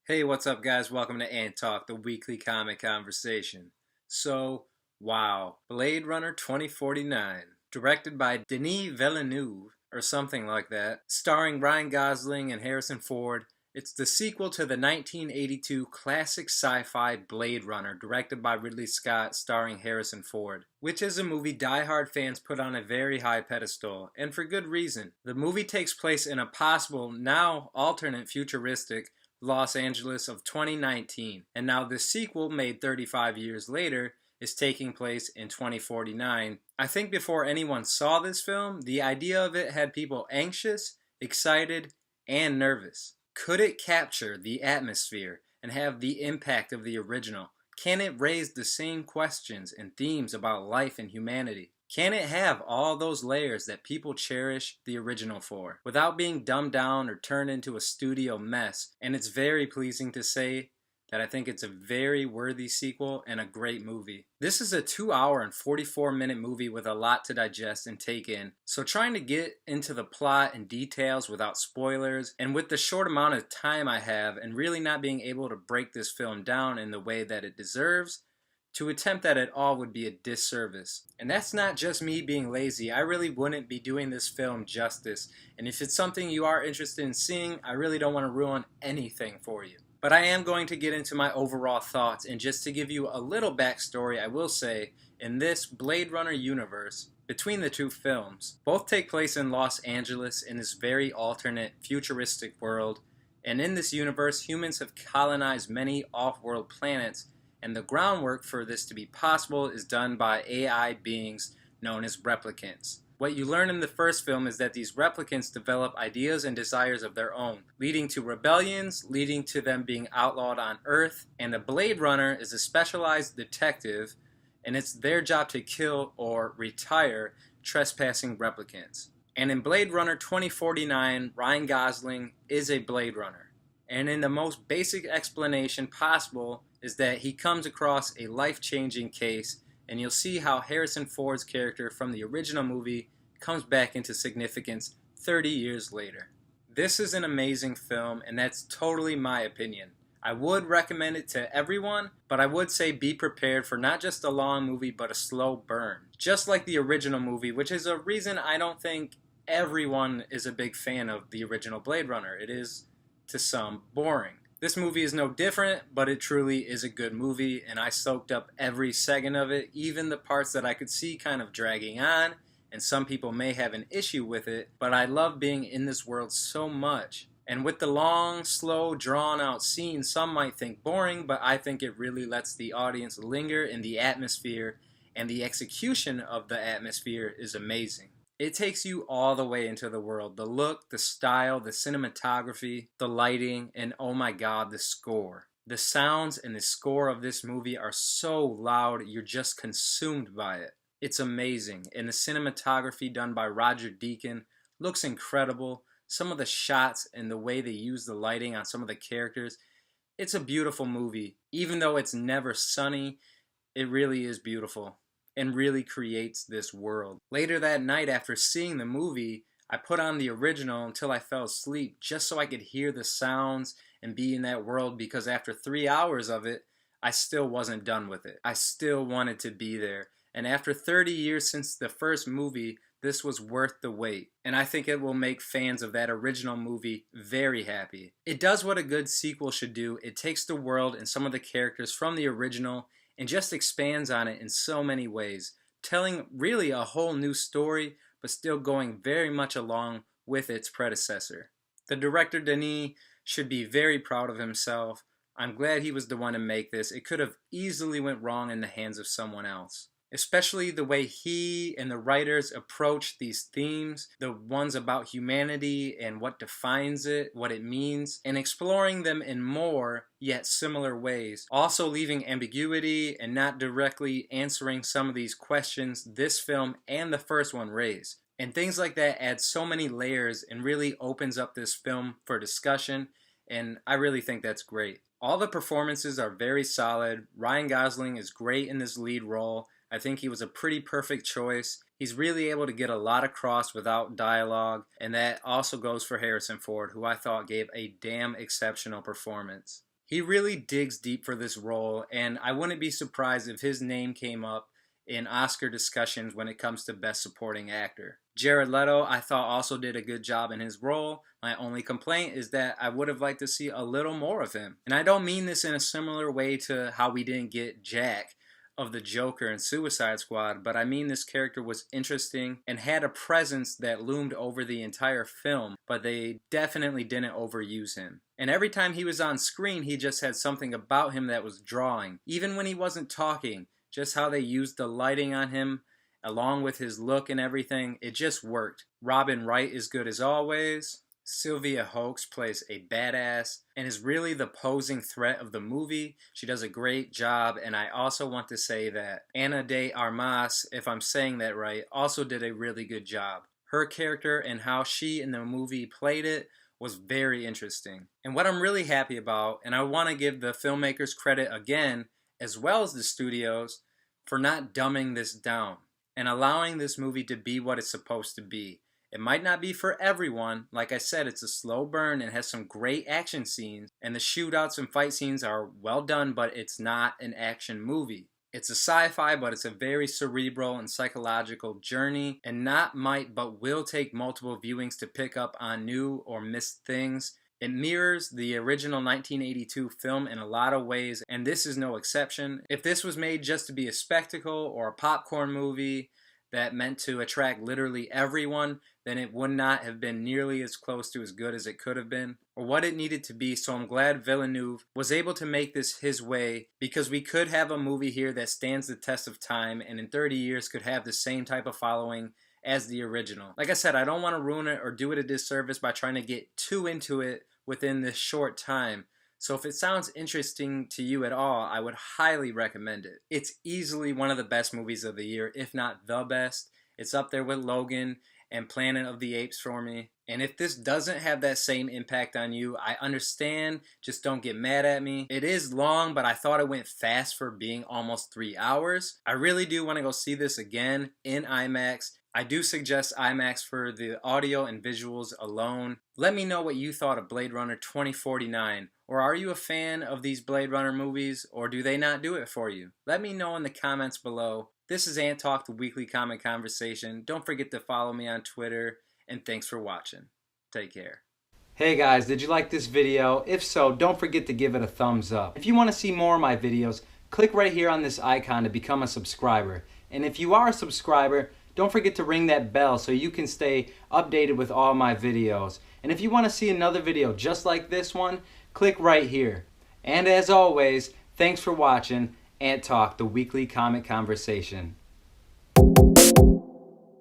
Hey, what's up, guys? Welcome to AnTalk, the weekly comic conversation. So, wow, Blade Runner 2049, directed by Denis Villeneuve, or something like that, starring Ryan Gosling and Harrison Ford. It's the sequel to the 1982 classic sci-fi Blade Runner, directed by Ridley Scott, starring Harrison Ford, which is a movie die-hard fans put on a very high pedestal, and for good reason. The movie takes place in a possible, now alternate futuristic, Los Angeles of 2019, and now the sequel, made 35 years later, is taking place in 2049. I think before anyone saw this film, the idea of it had people anxious, excited, and nervous. Could it capture the atmosphere and have the impact of the original? Can it raise the same questions and themes about life and humanity? Can it have all those layers that people cherish the original for, without being dumbed down or turned into a studio mess? And it's very pleasing to say that I think it's a very worthy sequel and a great movie. This is a 2-hour and 44-minute movie with a lot to digest and take in, so trying to get into the plot and details without spoilers, and with the short amount of time I have and really not being able to break this film down in the way that it deserves, to attempt that at all would be a disservice. And that's not just me being lazy. I really wouldn't be doing this film justice. And if it's something you are interested in seeing, I really don't want to ruin anything for you. But I am going to get into my overall thoughts, and just to give you a little backstory, I will say, in this Blade Runner universe, between the two films, both take place in Los Angeles in this very alternate, futuristic world. And in this universe, humans have colonized many off-world planets, and the groundwork for this to be possible is done by AI beings known as replicants. What you learn in the first film is that these replicants develop ideas and desires of their own, leading to rebellions, leading to them being outlawed on Earth, and the Blade Runner is a specialized detective, and it's their job to kill or retire trespassing replicants. And in Blade Runner 2049, Ryan Gosling is a Blade Runner. And in the most basic explanation possible is that he comes across a life-changing case, and you'll see how Harrison Ford's character from the original movie comes back into significance 30 years later. This is an amazing film, and that's totally my opinion. I would recommend it to everyone, but I would say be prepared for not just a long movie, but a slow burn. Just like the original movie, which is a reason I don't think everyone is a big fan of the original Blade Runner. It is, to some, boring. This movie is no different, but it truly is a good movie, and I soaked up every second of it, even the parts that I could see kind of dragging on, and some people may have an issue with it, but I love being in this world so much. And with the long, slow, drawn-out scenes, some might think boring, but I think it really lets the audience linger in the atmosphere, and the execution of the atmosphere is amazing. It takes you all the way into the world. The look, the style, the cinematography, the lighting, and oh my god, the score. The sounds and the score of this movie are so loud, you're just consumed by it. It's amazing, and the cinematography done by Roger Deakins looks incredible. Some of the shots and the way they use the lighting on some of the characters, it's a beautiful movie. Even though it's never sunny, it really is beautiful and really creates this world. Later that night, after seeing the movie, I put on the original until I fell asleep just so I could hear the sounds and be in that world, because after 3 hours of it, I still wasn't done with it. I still wanted to be there. And after 30 years since the first movie, this was worth the wait. And I think it will make fans of that original movie very happy. It does what a good sequel should do. It takes the world and some of the characters from the original and just expands on it in so many ways, telling really a whole new story, but still going very much along with its predecessor. The director, Denis, should be very proud of himself. I'm glad he was the one to make this. It could have easily went wrong in the hands of someone else. Especially the way he and the writers approach these themes, the ones about humanity and what defines it, what it means, and exploring them in more, yet similar ways. Also leaving ambiguity and not directly answering some of these questions this film and the first one raise. And things like that add so many layers and really opens up this film for discussion, and I really think that's great. All the performances are very solid. Ryan Gosling is great in this lead role. I think he was a pretty perfect choice. He's really able to get a lot across without dialogue, and that also goes for Harrison Ford, who I thought gave a damn exceptional performance. He really digs deep for this role, and I wouldn't be surprised if his name came up in Oscar discussions when it comes to Best Supporting Actor. Jared Leto, I thought, also did a good job in his role. My only complaint is that I would have liked to see a little more of him. And I don't mean this in a similar way to how we didn't get Jack of the Joker and Suicide Squad, but I mean this character was interesting and had a presence that loomed over the entire film, but they definitely didn't overuse him. And every time he was on screen, he just had something about him that was drawing. Even when he wasn't talking, just how they used the lighting on him, along with his look and everything, it just worked. Robin Wright is good as always. Sylvia Hoeks plays a badass and is really the posing threat of the movie. She does a great job, and I also want to say that Ana de Armas, if I'm saying that right, also did a really good job. Her character and how she in the movie played it was very interesting. And what I'm really happy about, and I want to give the filmmakers credit again, as well as the studios, for not dumbing this down and allowing this movie to be what it's supposed to be. It might not be for everyone. Like I said, it's a slow burn and has some great action scenes, and the shootouts and fight scenes are well done, but it's not an action movie. It's a sci-fi, but it's a very cerebral and psychological journey, and not might but will take multiple viewings to pick up on new or missed things. It mirrors the original 1982 film in a lot of ways, and this is no exception. If this was made just to be a spectacle or a popcorn movie that meant to attract literally everyone, then it would not have been nearly as close to as good as it could have been, or what it needed to be. So I'm glad Villeneuve was able to make this his way, because we could have a movie here that stands the test of time and in 30 years could have the same type of following as the original. Like I said, I don't want to ruin it or do it a disservice by trying to get too into it within this short time. So if it sounds interesting to you at all, I would highly recommend it. It's easily one of the best movies of the year, if not the best. It's up there with Logan and Planet of the Apes for me. And if this doesn't have that same impact on you, I understand. Just don't get mad at me. It is long, but I thought it went fast for being almost 3 hours. I really do want to go see this again in IMAX. I do suggest IMAX for the audio and visuals alone. Let me know what you thought of Blade Runner 2049. Or are you a fan of these Blade Runner movies, or do they not do it for you? Let me know in the comments below. This is AnTalk, the weekly comic conversation. Don't forget to follow me on Twitter, and thanks for watching. Take care. Hey guys, did you like this video? If so, don't forget to give it a thumbs up. If you want to see more of my videos, click right here on this icon to become a subscriber. And if you are a subscriber, don't forget to ring that bell so you can stay updated with all my videos. And if you want to see another video just like this one, click right here. And as always, thanks for watching AnTalk, the weekly comic conversation.